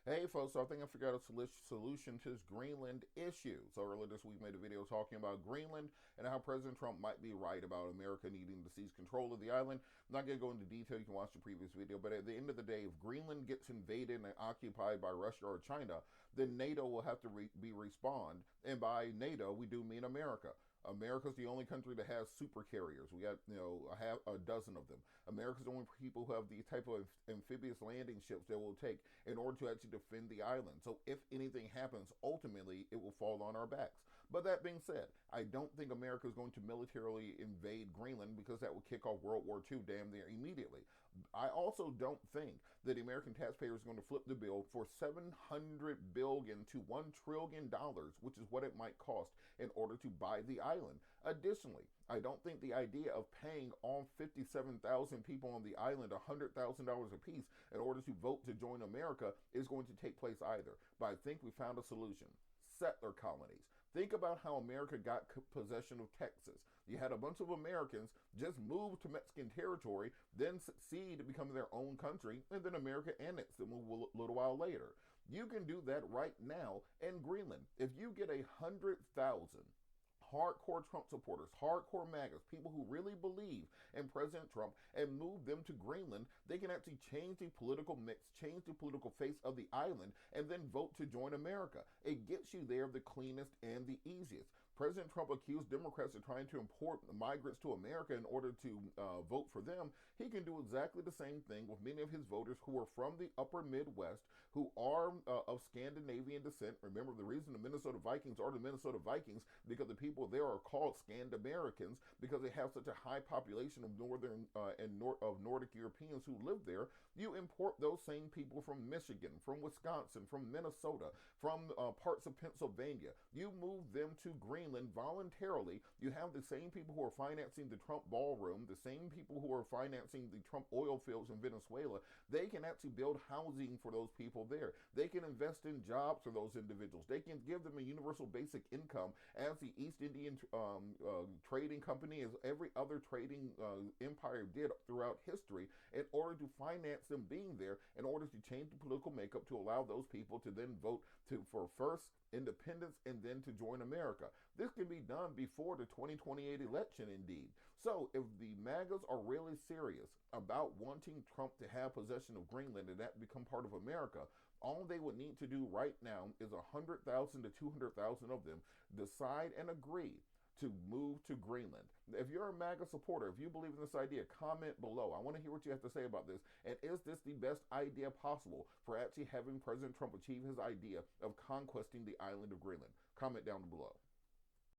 Hey folks, so I think I figured out a solution to this Greenland issue. So earlier this week, I made a video talking about Greenland and how President Trump might be right about America needing to seize control of the island. I'm not going to go into detail. You can watch the previous video. But at the end of the day, if Greenland gets invaded and occupied by Russia or China, then NATO will have to respond. And by NATO, we do mean America. America's the only country that has super carriers. We got, a dozen of them. America's the only people who have the type of amphibious landing ships that will take in order to actually defend the island. So if anything happens, ultimately it will fall on our backs. But that being said, I don't think America is going to militarily invade Greenland because that would kick off World War II damn near immediately. I also don't think that the American taxpayer is going to flip the bill for $700 billion to $1 trillion, which is what it might cost in order to buy the island. Additionally, I don't think the idea of paying all 57,000 people on the island $100,000 apiece in order to vote to join America is going to take place either. But I think we found a solution. Settler colonies. Think about how America got possession of Texas. You had a bunch of Americans just move to Mexican territory, then succeed to become their own country, and then America annexed them a little while later. You can do that right now in Greenland. If you get 100,000 hardcore Trump supporters, hardcore MAGAs, people who really believe in President Trump, and move them to Greenland, they can actually change the political mix, change the political face of the island, and then vote to join America. It gets you there the cleanest and the easiest. President Trump accused Democrats of trying to import migrants to America in order to vote for them. He can do exactly the same thing with many of his voters who are from the upper Midwest, who are of Scandinavian descent. Remember, the reason the Minnesota Vikings are the Minnesota Vikings because the people there are called Scand-Americans because they have such a high population of northern of Nordic Europeans who live there. You import those same people from Michigan, from Wisconsin, from Minnesota, from parts of Pennsylvania. You move them to Greenland voluntarily. You have the same people who are financing the Trump ballroom, the same people who are financing the Trump oil fields in Venezuela. They can actually build housing for those people there. They can invest in jobs for those individuals. They can give them a universal basic income as the East Indian trading company, as every other trading empire did throughout history, in order to finance them being there, in order to change the political makeup to allow those people to then vote for first independence and then to join America. This can be done before the 2028 election, indeed. So if the MAGAs are really serious about wanting Trump to have possession of Greenland and that become part of America, all they would need to do right now is 100,000 to 200,000 of them decide and agree to move to Greenland. If you're a MAGA supporter, if you believe in this idea, comment below. I want to hear what you have to say about this. And is this the best idea possible for actually having President Trump achieve his idea of conquesting the island of Greenland? Comment down below.